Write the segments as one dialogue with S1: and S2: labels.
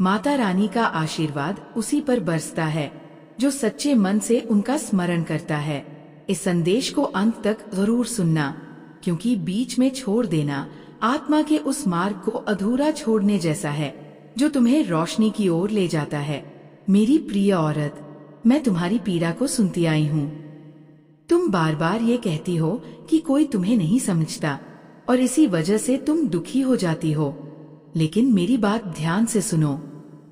S1: माता रानी का आशीर्वाद उसी पर बरसता है जो सच्चे मन से उनका स्मरण करता है। इस संदेश को अंत तक जरूर सुनना, क्योंकि बीच में छोड़ देना आत्मा के उस मार्ग को अधूरा छोड़ने जैसा है जो तुम्हें रोशनी की ओर ले जाता है। मेरी प्रिय औरत, मैं तुम्हारी पीड़ा को सुनती आई हूँ। तुम बार बार ये कहती हो कि कोई तुम्हें नहीं समझता और इसी वजह से तुम दुखी हो जाती हो। लेकिन मेरी बात ध्यान से सुनो।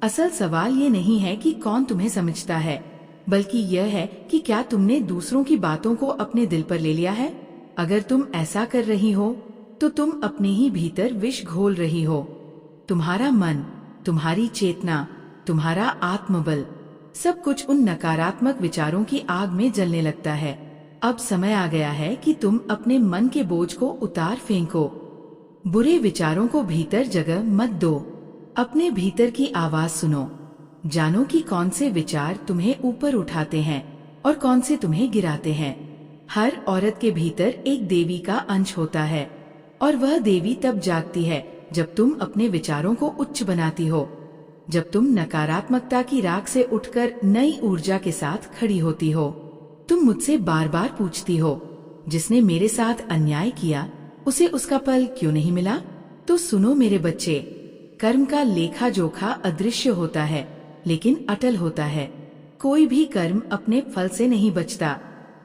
S1: असल सवाल ये नहीं है कि कौन तुम्हें समझता है, बल्कि यह है कि क्या तुमने दूसरों की बातों को अपने दिल पर ले लिया है। अगर तुम ऐसा कर रही हो तो तुम अपने ही भीतर विष घोल रही हो। तुम्हारा मन, तुम्हारी चेतना, तुम्हारा आत्मबल, सब कुछ उन नकारात्मक विचारों की आग में जलने लगता है। अब समय आ गया है कि तुम अपने मन के बोझ को उतार फेंको। बुरे विचारों को भीतर जगह मत दो। अपने भीतर की आवाज सुनो। जानो कि कौन से विचार तुम्हें ऊपर उठाते हैं और कौन से तुम्हें गिराते हैं। हर औरत के भीतर एक देवी का अंश होता है और वह देवी तब जागती है जब तुम अपने विचारों को उच्च बनाती हो, जब तुम नकारात्मकता की राख से उठकर नई ऊर्जा के साथ खड़ी होती हो। तुम मुझसे बार बार पूछती हो, जिसने मेरे साथ अन्याय किया उसे उसका फल क्यों नहीं मिला? तो सुनो मेरे बच्चे, कर्म का लेखा जोखा अदृश्य होता है लेकिन अटल होता है। कोई भी कर्म अपने फल से नहीं बचता।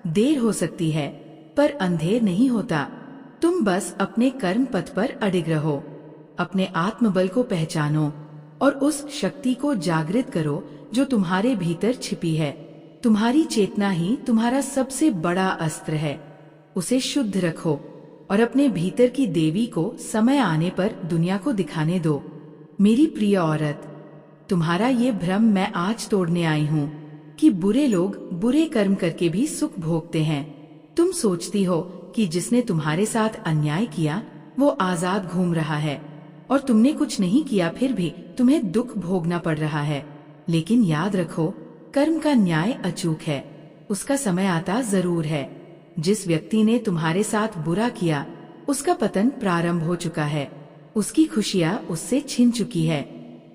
S1: देर हो सकती है पर अंधेर नहीं होता। तुम बस अपने कर्म पथ पर अडिग रहो। अपने आत्मबल को पहचानो और उस शक्ति को जागृत करो जो तुम्हारे भीतर छिपी है। तुम्हारी चेतना ही तुम्हारा सबसे बड़ा अस्त्र है। उसे शुद्ध रखो और अपने भीतर की देवी को समय आने पर दुनिया को दिखाने दो। मेरी प्रिय औरत, तुम्हारा ये भ्रम मैं आज तोड़ने आई हूँ कि बुरे लोग बुरे कर्म करके भी सुख भोगते हैं। तुम सोचती हो कि जिसने तुम्हारे साथ अन्याय किया वो आजाद घूम रहा है और तुमने कुछ नहीं किया फिर भी तुम्हें दुख भोगना पड़ रहा है। लेकिन याद रखो, कर्म का न्याय अचूक है। उसका समय आता जरूर है। जिस व्यक्ति ने तुम्हारे साथ बुरा किया उसका पतन प्रारंभ हो चुका है। उसकी खुशियाँ उससे छिन चुकी है।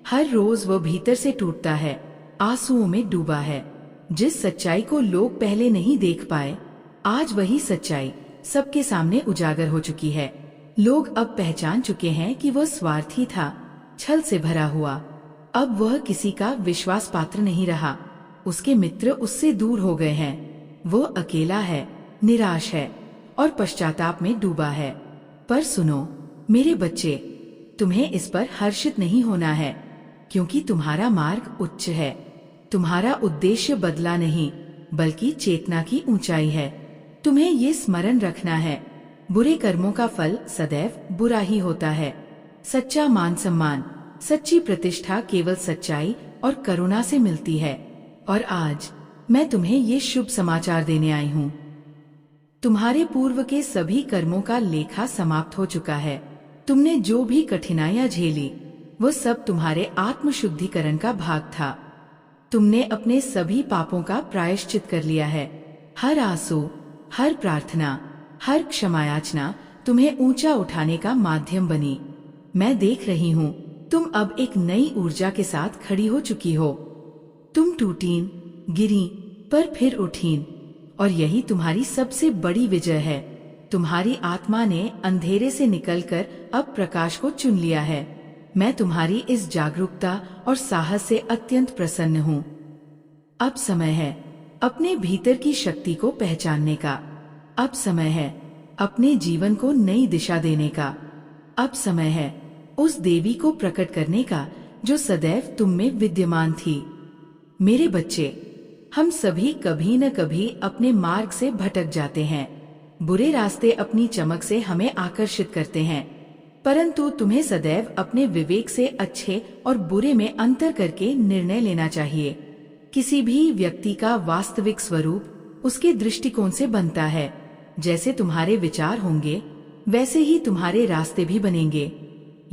S1: हर रोज वो भीतर से टूटता है, आंसुओं में डूबा है। जिस सच्चाई को लोग पहले नहीं देख पाए, आज वही सच्चाई सबके सामने उजागर हो चुकी है। लोग अब पहचान चुके हैं कि वह स्वार्थी था, छल से भरा हुआ। अब वह किसी का विश्वास पात्र नहीं रहा। उसके मित्र उससे दूर हो गए हैं। वो अकेला है, निराश है और पश्चाताप में डूबा है। पर सुनो मेरे बच्चे, तुम्हें इस पर हर्षित नहीं होना है, क्योंकि तुम्हारा मार्ग उच्च है। तुम्हारा उद्देश्य बदला नहीं, बल्कि चेतना की ऊंचाई है। तुम्हें ये स्मरण रखना है, बुरे कर्मों का फल सदैव बुरा ही होता है। सच्चा मान सम्मान, सच्ची प्रतिष्ठा केवल सच्चाई और करुणा से मिलती है। और आज मैं तुम्हें ये शुभ समाचार देने आई हूँ। तुम्हारे पूर्व के सभी कर्मों का लेखा समाप्त हो चुका है। तुमने जो भी कठिनाइयां झेली वो सब तुम्हारे आत्मशुद्धिकरण का भाग था। तुमने अपने सभी पापों का प्रायश्चित कर लिया है। हर आंसू, हर प्रार्थना, हर क्षमायाचना तुम्हें ऊंचा उठाने का माध्यम बनी। मैं देख रही हूँ, तुम अब एक नई ऊर्जा के साथ खड़ी हो चुकी हो। तुम टूटीं, गिरीं, पर फिर उठीं, और यही तुम्हारी सबसे बड़ी विजय है। तुम्हारी आत्मा ने अंधेरे से निकलकर अब प्रकाश को चुन लिया है। मैं तुम्हारी इस जागरूकता और साहस से अत्यंत प्रसन्न हूँ। अब समय है अपने भीतर की शक्ति को पहचानने का। अब समय है अपने जीवन को नई दिशा देने का। अब समय है उस देवी को प्रकट करने का जो सदैव तुम में विद्यमान थी। मेरे बच्चे, हम सभी कभी न कभी अपने मार्ग से भटक जाते हैं। बुरे रास्ते अपनी चमक से हमें आकर्षित करते हैं, परंतु तुम्हें सदैव अपने विवेक से अच्छे और बुरे में अंतर करके निर्णय लेना चाहिए। किसी भी व्यक्ति का वास्तविक स्वरूप उसके दृष्टिकोण से बनता है। जैसे तुम्हारे विचार होंगे वैसे ही तुम्हारे रास्ते भी बनेंगे,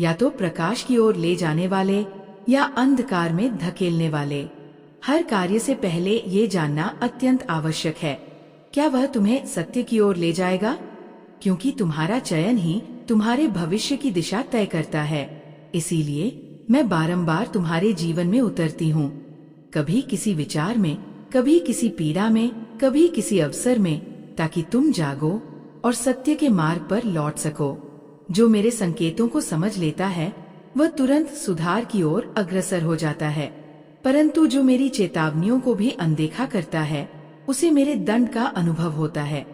S1: या तो प्रकाश की ओर ले जाने वाले या अंधकार में धकेलने वाले। हर कार्य से पहले ये जानना अत्यंत आवश्यक है, क्या वह तुम्हें सत्य की ओर ले जाएगा? क्योंकि तुम्हारा चयन ही तुम्हारे भविष्य की दिशा तय करता है। इसीलिए मैं बारंबार तुम्हारे जीवन में उतरती हूँ, कभी किसी विचार में, कभी किसी पीड़ा में, कभी किसी अवसर में, ताकि तुम जागो और सत्य के मार्ग पर लौट सको। जो मेरे संकेतों को समझ लेता है वह तुरंत सुधार की ओर अग्रसर हो जाता है, परंतु जो मेरी चेतावनियों को भी अनदेखा करता है उसे मेरे दंड का अनुभव होता है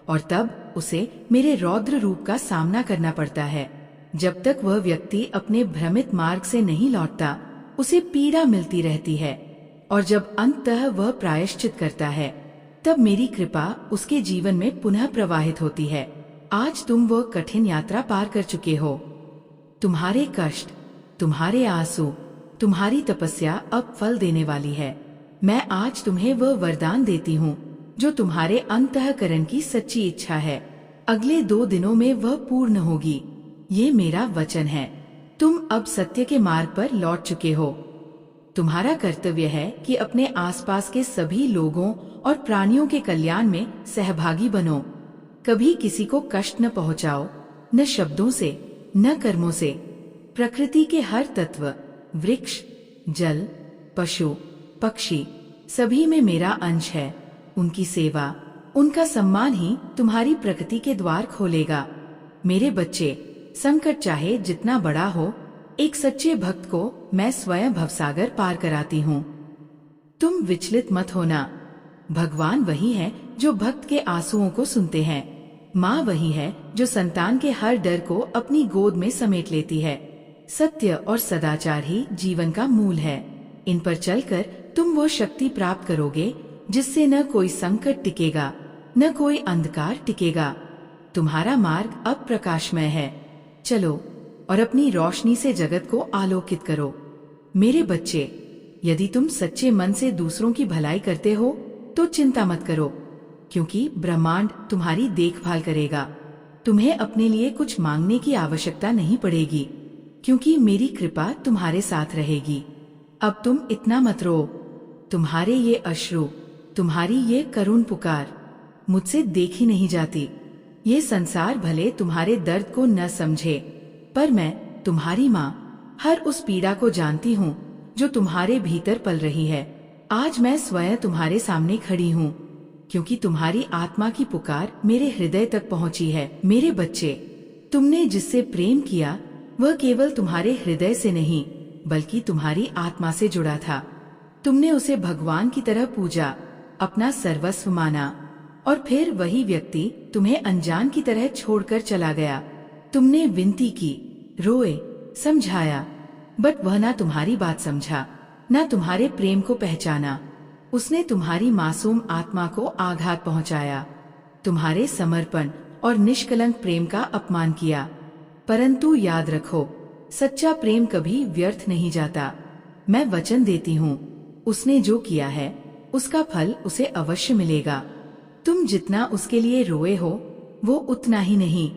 S1: और तब उसे मेरे रौद्र रूप का सामना करना पड़ता है। जब तक वह व्यक्ति अपने भ्रमित मार्ग से नहीं लौटता उसे पीड़ा मिलती रहती है, और जब अंततः वह प्रायश्चित करता है तब मेरी कृपा उसके जीवन में पुनः प्रवाहित होती है। आज तुम वह कठिन यात्रा पार कर चुके हो। तुम्हारे कष्ट, तुम्हारे आंसू, तुम्हारी तपस्या अब फल देने वाली है। मैं आज तुम्हें वह वरदान देती हूँ जो तुम्हारे अंतःकरण की सच्ची इच्छा है। अगले 2 दिनों में वह पूर्ण होगी, ये मेरा वचन है। तुम अब सत्य के मार्ग पर लौट चुके हो। तुम्हारा कर्तव्य है कि अपने आसपास के सभी लोगों और प्राणियों के कल्याण में सहभागी बनो। कभी किसी को कष्ट न पहुंचाओ, न शब्दों से, न कर्मों से। प्रकृति के हर तत्व, वृक्ष, जल, पशु, पक्षी, सभी में मेरा अंश है। उनकी सेवा, उनका सम्मान ही तुम्हारी प्रकृति के द्वार खोलेगा। मेरे बच्चे, संकट चाहे जितना बड़ा हो, एक सच्चे भक्त को मैं स्वयं भवसागर पार कराती हूँ। तुम विचलित मत होना। भगवान वही है जो भक्त के आंसुओं को सुनते हैं। माँ वही है जो संतान के हर डर को अपनी गोद में समेट लेती है। सत्य और सदाचार ही जीवन का मूल है। इन पर चलकर तुम वो शक्ति प्राप्त करोगे जिससे न कोई संकट टिकेगा, न कोई अंधकार टिकेगा। तुम्हारा मार्ग अब प्रकाशमय है। चलो और अपनी रोशनी से जगत को आलोकित करो। मेरे बच्चे, यदि तुम सच्चे मन से दूसरों की भलाई करते हो तो चिंता मत करो, क्योंकि ब्रह्मांड तुम्हारी देखभाल करेगा। तुम्हें अपने लिए कुछ मांगने की आवश्यकता नहीं पड़ेगी, क्योंकि मेरी कृपा तुम्हारे साथ रहेगी। अब तुम इतना मत रो। तुम्हारे ये अश्रु, तुम्हारी ये करुण पुकार मुझसे देखी नहीं जाती। ये संसार भले तुम्हारे दर्द को न समझे, पर मैं तुम्हारी माँ हर उस पीड़ा को जानती हूँ जो तुम्हारे भीतर पल रही है। आज मैं स्वयं तुम्हारे सामने खड़ी हूँ, क्योंकि तुम्हारी आत्मा की पुकार मेरे हृदय तक पहुँची है। मेरे बच्चे, तुमने जिससे प्रेम किया वह केवल तुम्हारे हृदय से नहीं बल्कि तुम्हारी आत्मा से जुड़ा था। तुमने उसे भगवान की तरह पूजा, अपना सर्वस्व माना, और फिर वही व्यक्ति तुम्हें अनजान की तरह छोड़कर चला गया। तुमने विनती की, रोए, समझाया, बट वह ना तुम्हारी बात समझा, ना तुम्हारे प्रेम को पहचाना। उसने तुम्हारी मासूम आत्मा को आघात पहुंचाया, तुम्हारे समर्पण और निष्कलंक प्रेम का अपमान किया। परंतु याद रखो, सच्चा प्रेम कभी व्यर्थ नहीं जाता। मैं वचन देती हूँ, उसने जो किया है उसका फल उसे अवश्य मिलेगा। तुम जितना उसके लिए रोए हो वो उतना ही नहीं,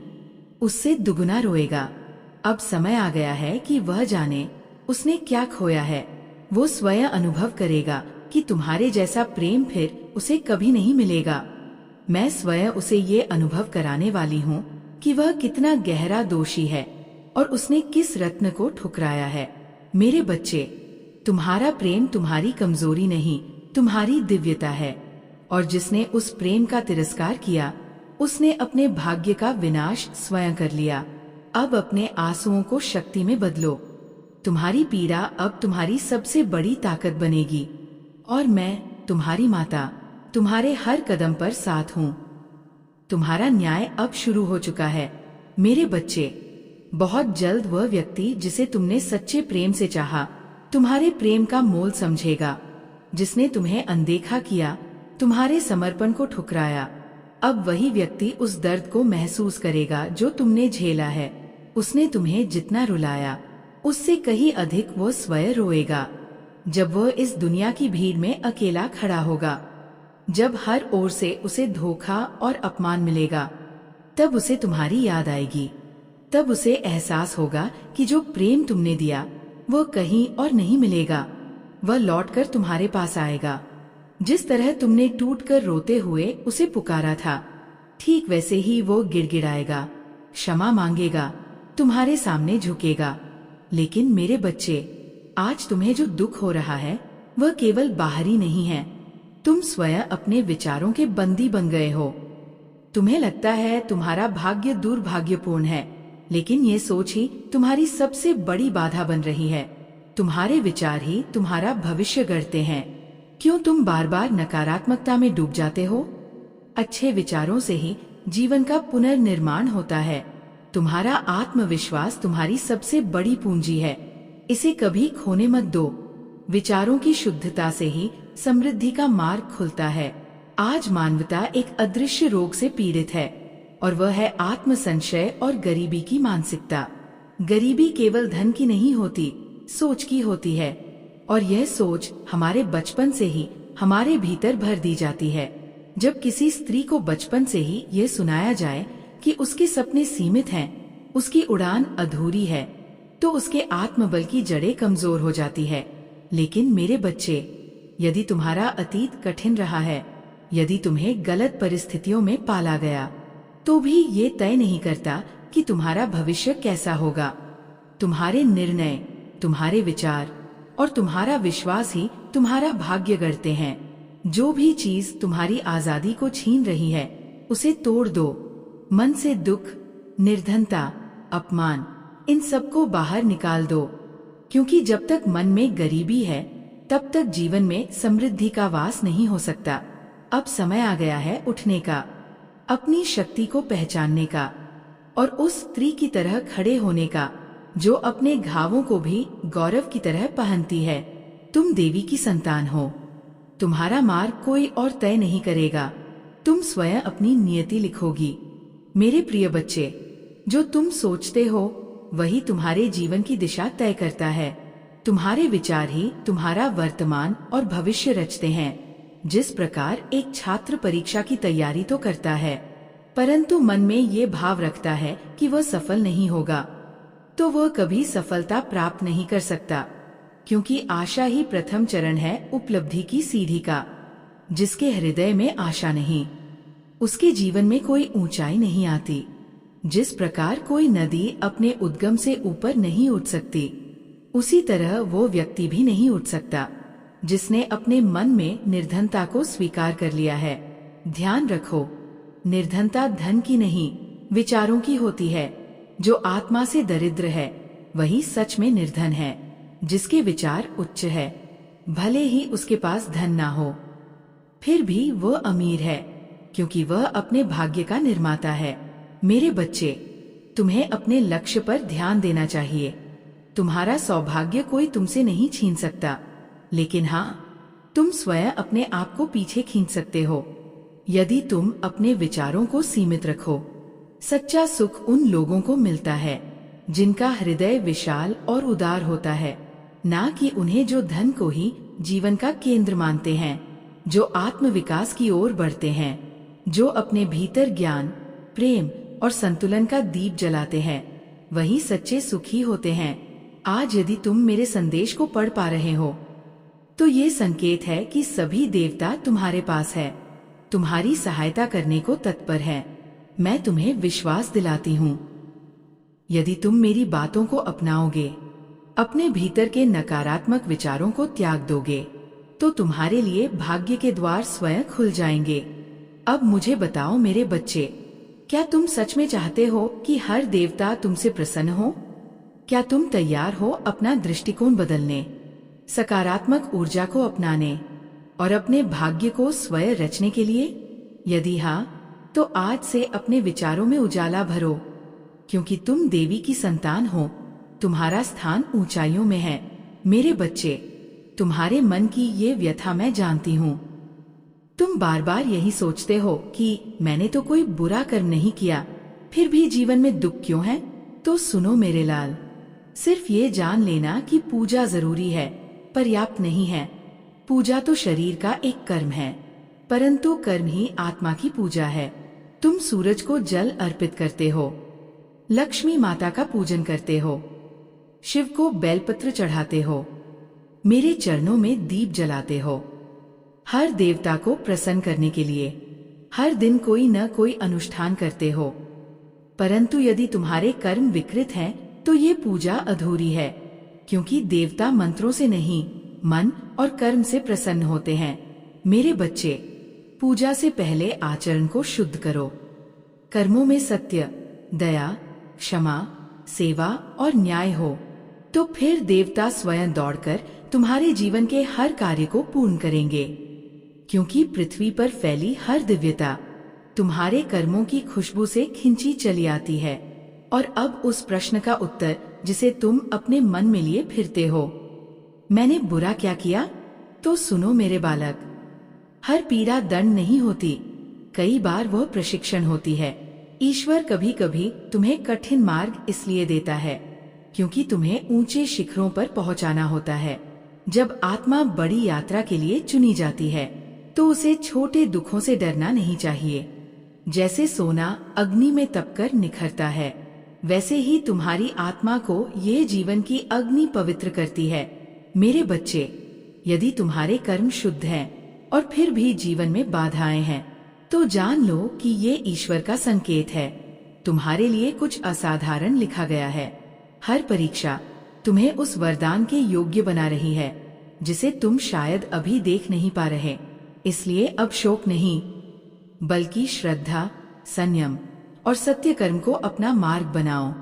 S1: उससे दुगुना रोएगा। अब समय आ गया है कि वह जाने उसने क्या खोया है। वो स्वयं अनुभव करेगा कि तुम्हारे जैसा प्रेम फिर उसे कभी नहीं मिलेगा। मैं स्वयं उसे ये अनुभव कराने वाली हूँ कि वह कितना गहरा दोषी है और उसने किस रत्न को ठुकराया है। मेरे बच्चे, तुम्हारा प्रेम तुम्हारी कमजोरी नहीं, तुम्हारी दिव्यता है, और जिसने उस प्रेम का तिरस्कार किया उसने अपने भाग्य का विनाश स्वयं कर लिया। अब अपने आंसुओं को शक्ति में बदलो। तुम्हारी पीड़ा अब तुम्हारी सबसे बड़ी ताकत बनेगी, और मैं तुम्हारी माता तुम्हारे हर कदम पर साथ हूँ। तुम्हारा न्याय अब शुरू हो चुका है। मेरे बच्चे, बहुत जल्द वह व्यक्ति जिसे तुमने सच्चे प्रेम से चाहा तुम्हारे प्रेम का मोल समझेगा। जिसने तुम्हें अनदेखा किया, तुम्हारे समर्पण को ठुकराया, अब वही व्यक्ति उस दर्द को महसूस करेगा जो तुमने झेला है। उसने तुम्हें जितना रुलाया उससे कहीं अधिक वो स्वयं रोएगा जब वह इस दुनिया की भीड़ में अकेला खड़ा होगा। जब हर ओर से उसे धोखा और अपमान मिलेगा, तब उसे तुम्हारी याद आएगी। तब उसे एहसास होगा कि जो प्रेम तुमने दिया वो कहीं और नहीं मिलेगा। वह लौटकर तुम्हारे पास आएगा। जिस तरह तुमने टूटकर रोते हुए उसे पुकारा था, ठीक वैसे ही वो गिड़गिड़ाएगा, क्षमा मांगेगा, तुम्हारे सामने झुकेगा। लेकिन मेरे बच्चे, आज तुम्हें जो दुख हो रहा है वह केवल बाहरी नहीं है। तुम स्वयं अपने विचारों के बंदी बन गए हो। तुम्हें लगता है तुम्हारा भाग्य दुर्भाग्यपूर्ण है, लेकिन ये सोच ही तुम्हारी सबसे बड़ी बाधा बन रही है। तुम्हारे विचार ही तुम्हारा भविष्य गढ़ते हैं। क्यों तुम बार बार नकारात्मकता में डूब जाते हो? अच्छे विचारों से ही जीवन का पुनर्निर्माण होता है। तुम्हारा आत्मविश्वास तुम्हारी सबसे बड़ी पूंजी है, इसे कभी खोने मत दो। विचारों की शुद्धता से ही समृद्धि का मार्ग खुलता है। आज मानवता एक अदृश्य रोग से पीड़ित है, और वह है आत्म संशय और गरीबी की मानसिकता। गरीबी केवल धन की नहीं होती, सोच की होती है, और यह सोच हमारे बचपन से ही हमारे भीतर भर दी जाती है। जब किसी स्त्री को बचपन से ही यह सुनाया जाए कि उसके सपने सीमित हैं, उसकी उड़ान अधूरी है, तो उसके आत्मबल की जड़ें कमजोर हो जाती है। लेकिन मेरे बच्चे, यदि तुम्हारा अतीत कठिन रहा है, यदि तुम्हें गलत परिस्थितियों में पाला गया, तो भी ये तय नहीं करता कि तुम्हारा भविष्य कैसा होगा। तुम्हारे निर्णय, तुम्हारे विचार और तुम्हारा विश्वास ही तुम्हारा भाग्य गढ़ते हैं। जो भी चीज तुम्हारी आजादी को छीन रही है, उसे तोड़ दो। मन से दुख, निर्धनता, अपमान, इन सबको बाहर निकाल दो, क्योंकि जब तक मन में गरीबी है, तब तक जीवन में समृद्धि का वास नहीं हो सकता। अब समय आ गया है उठने का, अपनी शक्ति को पहचानने का, और उस स्त्री की तरह खड़े होने का जो अपने घावों को भी गौरव की तरह पहनती है। तुम देवी की संतान हो। तुम्हारा मार्ग कोई और तय नहीं करेगा, तुम स्वयं अपनी नियति लिखोगी। मेरे प्रिय बच्चे, जो तुम सोचते हो वही तुम्हारे जीवन की दिशा तय करता है। तुम्हारे विचार ही तुम्हारा वर्तमान और भविष्य रचते हैं। जिस प्रकार एक छात्र परीक्षा की तैयारी तो करता है, परंतु मन में ये भाव रखता है कि वह सफल नहीं होगा, तो वह कभी सफलता प्राप्त नहीं कर सकता, क्योंकि आशा ही प्रथम चरण है उपलब्धि की सीढ़ी का। जिसके हृदय में आशा नहीं, उसके जीवन में कोई ऊंचाई नहीं आती। जिस प्रकार कोई नदी अपने उद्गम से ऊपर नहीं उठ सकती, उसी तरह वो व्यक्ति भी नहीं उठ सकता जिसने अपने मन में निर्धनता को स्वीकार कर लिया है। ध्यान रखो, निर्धनता धन की नहीं, विचारों की होती है। जो आत्मा से दरिद्र है वही सच में निर्धन है। जिसके विचार उच्च है, भले ही उसके पास धन ना हो, फिर भी वह अमीर है, क्योंकि वह अपने भाग्य का निर्माता है। मेरे बच्चे, तुम्हें अपने लक्ष्य पर ध्यान देना चाहिए। तुम्हारा सौभाग्य कोई तुमसे नहीं छीन सकता, लेकिन हाँ, तुम स्वयं अपने आप को पीछे खींच सकते हो, यदि तुम अपने विचारों को सीमित रखो। सच्चा सुख उन लोगों को मिलता है जिनका हृदय विशाल और उदार होता है, ना कि उन्हें जो धन को ही जीवन का केंद्र मानते हैं, जो आत्मविकास की ओर बढ़ते हैं, जो अपने भीतर ज्ञान, प्रेम और संतुलन का दीप जलाते हैं, वही सच्चे सुखी होते हैं। आज यदि तुम मेरे संदेश को पढ़ पा रहे हो, तो ये संकेत है कि सभी देवता तुम्हारे पास है, तुम्हारी सहायता करने को तत्पर है। मैं तुम्हें विश्वास दिलाती हूँ, यदि तुम मेरी बातों को अपनाओगे, अपने भीतर के नकारात्मक विचारों को त्याग दोगे, तो तुम्हारे लिए भाग्य के द्वार स्वयं खुल जाएंगे। अब मुझे बताओ मेरे बच्चे, क्या तुम सच में चाहते हो कि हर देवता तुमसे प्रसन्न हो? क्या तुम तैयार हो अपना दृष्टिकोण बदलने, सकारात्मक ऊर्जा को अपनाने और अपने भाग्य को स्वयं रचने के लिए? यदि हाँ, तो आज से अपने विचारों में उजाला भरो, क्योंकि तुम देवी की संतान हो। तुम्हारा स्थान ऊंचाइयों में है। मेरे बच्चे, तुम्हारे मन की ये व्यथा मैं जानती हूँ। तुम बार बार यही सोचते हो कि मैंने तो कोई बुरा कर्म नहीं किया, फिर भी जीवन में दुख क्यों है? तो सुनो मेरे लाल, सिर्फ ये जान लेना कि पूजा जरूरी है, पर्याप्त नहीं है। पूजा तो शरीर का एक कर्म है, परंतु कर्म ही आत्मा की पूजा है। तुम सूरज को जल अर्पित करते हो, लक्ष्मी माता का पूजन करते हो, शिव को बेलपत्र चढ़ाते हो, मेरे चरणों में दीप जलाते हो। हर देवता को प्रसन्न करने के लिए हर दिन कोई न कोई अनुष्ठान करते हो, परंतु यदि तुम्हारे कर्म विकृत हैं, तो ये पूजा अधूरी है। क्योंकि देवता मंत्रों से नहीं, मन और कर्म से प्रसन्न होते हैं। मेरे बच्चे, पूजा से पहले आचरण को शुद्ध करो। कर्मों में सत्य, दया, क्षमा, सेवा और न्याय हो, तो फिर देवता स्वयं दौड़कर तुम्हारे जीवन के हर कार्य को पूर्ण करेंगे। क्योंकि पृथ्वी पर फैली हर दिव्यता तुम्हारे कर्मों की खुशबू से खिंची चली आती है। और अब उस प्रश्न का उत्तर जिसे तुम अपने मन में लिए फिरते हो, मैंने बुरा क्या किया? तो सुनो मेरे बालक, हर पीड़ा दंड नहीं होती, कई बार वह प्रशिक्षण होती है। ईश्वर कभी कभी तुम्हें कठिन मार्ग इसलिए देता है क्योंकि तुम्हें ऊंचे शिखरों पर पहुंचाना होता है। जब आत्मा बड़ी यात्रा के लिए चुनी जाती है तो उसे छोटे दुखों से डरना नहीं चाहिए। जैसे सोना अग्नि में तपकर निखरता है, वैसे ही तुम्हारी आत्मा को ये जीवन की अग्नि पवित्र करती है। मेरे बच्चे, यदि तुम्हारे कर्म शुद्ध हैं और फिर भी जीवन में बाधाएं हैं, तो जान लो कि ये ईश्वर का संकेत है। तुम्हारे लिए कुछ असाधारण लिखा गया है। हर परीक्षा तुम्हें उस वरदान के योग्य बना रही है जिसे तुम शायद अभी देख नहीं पा रहे। इसलिए अब शोक नहीं, बल्कि श्रद्धा, संयम और सत्य कर्म को अपना मार्ग बनाओ,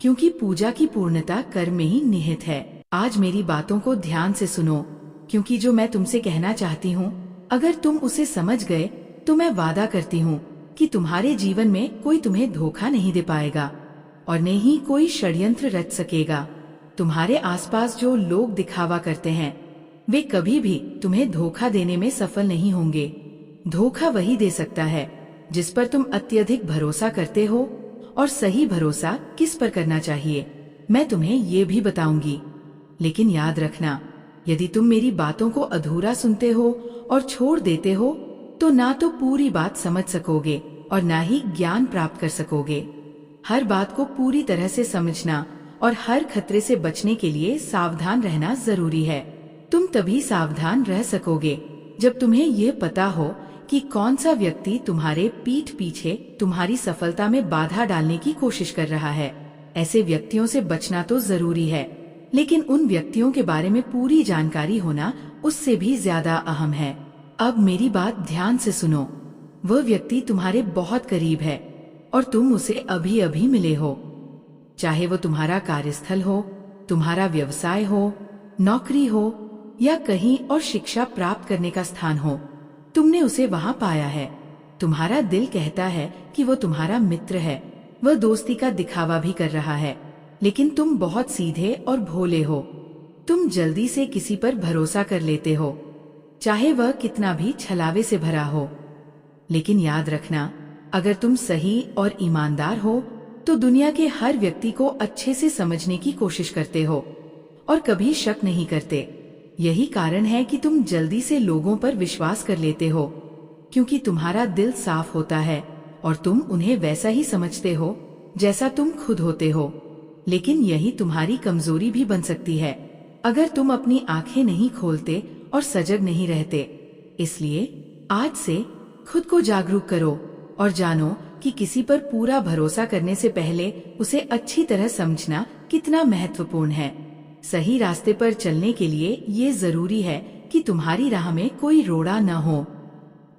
S1: क्योंकि पूजा की पूर्णता कर्म में ही निहित है। आज मेरी बातों को ध्यान से सुनो, क्योंकि जो मैं तुमसे कहना चाहती हूँ, अगर तुम उसे समझ गए तो मैं वादा करती हूँ कि तुम्हारे जीवन में कोई तुम्हें धोखा नहीं दे पाएगा और न ही कोई षड्यंत्र रच सकेगा। तुम्हारे आसपास जो लोग दिखावा करते हैं, वे कभी भी तुम्हें धोखा देने में सफल नहीं होंगे। धोखा वही दे सकता है जिस पर तुम अत्यधिक भरोसा करते हो, और सही भरोसा किस पर करना चाहिए मैं तुम्हें ये भी बताऊंगी। लेकिन याद रखना, यदि तुम मेरी बातों को अधूरा सुनते हो और छोड़ देते हो तो ना तो पूरी बात समझ सकोगे और ना ही ज्ञान प्राप्त कर सकोगे। हर बात को पूरी तरह से समझना और हर खतरे से बचने के लिए सावधान रहना जरूरी है। तुम तभी सावधान रह सकोगे जब तुम्हें ये पता हो कि कौन सा व्यक्ति तुम्हारे पीठ पीछे तुम्हारी सफलता में बाधा डालने की कोशिश कर रहा है। ऐसे व्यक्तियों से बचना तो जरूरी है, लेकिन उन व्यक्तियों के बारे में पूरी जानकारी होना उससे भी ज्यादा अहम है। अब मेरी बात ध्यान से सुनो। वह व्यक्ति तुम्हारे बहुत करीब है और तुम उसे अभी अभी मिले हो। चाहे वो तुम्हारा कार्यस्थल हो, तुम्हारा व्यवसाय हो, नौकरी हो या कहीं और शिक्षा प्राप्त करने का स्थान हो, तुमने उसे वहाँ पाया है। तुम्हारा दिल कहता है कि वो तुम्हारा मित्र है, वह दोस्ती का दिखावा भी कर रहा है, लेकिन तुम बहुत सीधे और भोले हो। तुम जल्दी से किसी पर भरोसा कर लेते हो, चाहे वह कितना भी छलावे से भरा हो। लेकिन याद रखना, अगर तुम सही और ईमानदार हो तो दुनिया के हर व्यक्ति को अच्छे से समझने की कोशिश करते हो और कभी शक नहीं करते। यही कारण है कि तुम जल्दी से लोगों पर विश्वास कर लेते हो, क्योंकि तुम्हारा दिल साफ होता है और तुम उन्हें वैसा ही समझते हो जैसा तुम खुद होते हो। लेकिन यही तुम्हारी कमजोरी भी बन सकती है अगर तुम अपनी आंखें नहीं खोलते और सजग नहीं रहते। इसलिए आज से खुद को जागरूक करो और जानो कि किसी पर पूरा भरोसा करने से पहले उसे अच्छी तरह समझना कितना महत्वपूर्ण है। सही रास्ते पर चलने के लिए ये जरूरी है कि तुम्हारी राह में कोई रोड़ा न हो।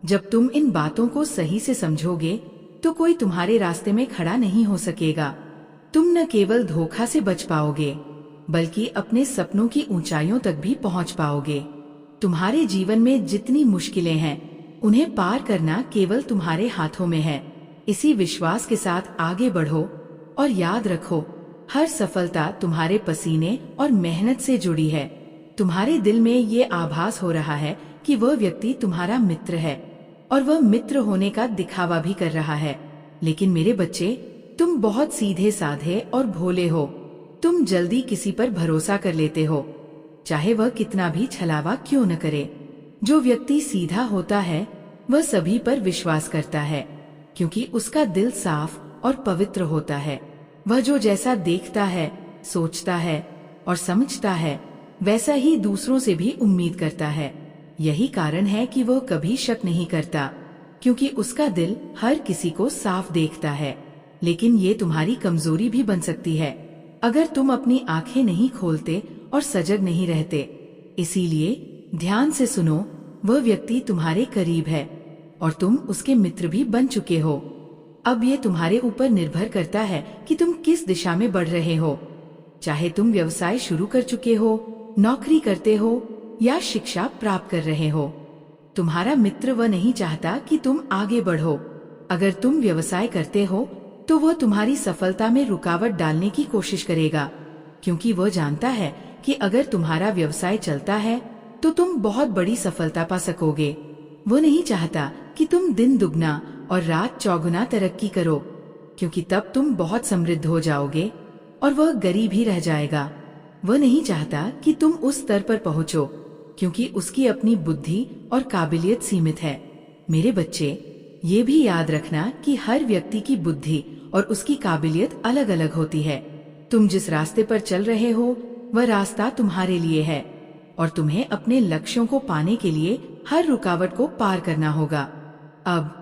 S1: जब तुम इन बातों को सही से समझोगे तो कोई तुम्हारे रास्ते में खड़ा नहीं हो सकेगा। तुम न केवल धोखा से बच पाओगे, बल्कि अपने सपनों की ऊंचाइयों तक भी पहुंच पाओगे। तुम्हारे जीवन में जितनी मुश्किलें हैं, उन्हें पार करना केवल तुम्हारे हाथों में है। इसी विश्वास के साथ आगे बढ़ो और याद रखो, हर सफलता तुम्हारे पसीने और मेहनत से जुड़ी है। तुम्हारे दिल में ये आभास हो रहा है कि वह व्यक्ति तुम्हारा मित्र है और वह मित्र होने का दिखावा भी कर रहा है, लेकिन मेरे बच्चे, तुम बहुत सीधे साधे और भोले हो। तुम जल्दी किसी पर भरोसा कर लेते हो, चाहे वह कितना भी छलावा क्यों न करे। जो व्यक्ति सीधा होता है वह सभी पर विश्वास करता है, क्योंकि उसका दिल साफ और पवित्र होता है। वह जो जैसा देखता है, सोचता है और समझता है, वैसा ही दूसरों से भी उम्मीद करता है। यही कारण है कि वह कभी शक नहीं करता, क्योंकि उसका दिल हर किसी को साफ देखता है। लेकिन ये तुम्हारी कमजोरी भी बन सकती है अगर तुम अपनी आंखें नहीं खोलते और सजग नहीं रहते। इसीलिए ध्यान से सुनो, वह व्यक्ति तुम्हारे करीब है और तुम उसके मित्र भी बन चुके हो। अब ये तुम्हारे ऊपर निर्भर करता है कि तुम किस दिशा में बढ़ रहे हो। चाहे तुम व्यवसाय शुरू कर चुके हो, नौकरी करते हो या शिक्षा प्राप्त कर रहे हो, तुम्हारा मित्र वह नहीं चाहता कि तुम आगे बढ़ो। अगर तुम व्यवसाय करते हो तो वह तुम्हारी सफलता में रुकावट डालने की कोशिश करेगा, क्योंकि वह जानता है कि अगर तुम्हारा व्यवसाय चलता है तो तुम बहुत बड़ी सफलता पा सकोगे। वो नहीं चाहता कि तुम दिन दुगना और रात चौगुना तरक्की करो, क्योंकि तब तुम बहुत समृद्ध हो जाओगे और वह गरीब ही रह जाएगा। वह नहीं चाहता कि तुम उस स्तर पर पहुंचो, क्योंकि उसकी अपनी बुद्धि और काबिलियत सीमित है। मेरे बच्चे, ये भी याद रखना कि हर व्यक्ति की बुद्धि और उसकी काबिलियत अलग अलग होती है। तुम जिस रास्ते पर चल रहे हो वह रास्ता तुम्हारे लिए है और तुम्हें अपने लक्ष्यों को पाने के लिए हर रुकावट को पार करना होगा। अब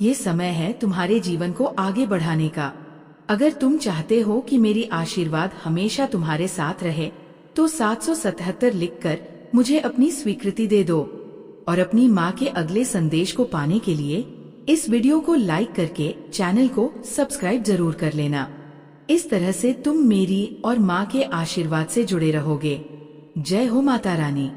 S1: ये समय है तुम्हारे जीवन को आगे बढ़ाने का। अगर तुम चाहते हो कि मेरी आशीर्वाद हमेशा तुम्हारे साथ रहे तो 777 लिखकर मुझे अपनी स्वीकृति दे दो और अपनी माँ के अगले संदेश को पाने के लिए इस वीडियो को लाइक करके चैनल को सब्सक्राइब जरूर कर लेना। इस तरह से तुम मेरी और माँ के आशीर्वाद से जुड़े रहोगे। जय हो माता रानी।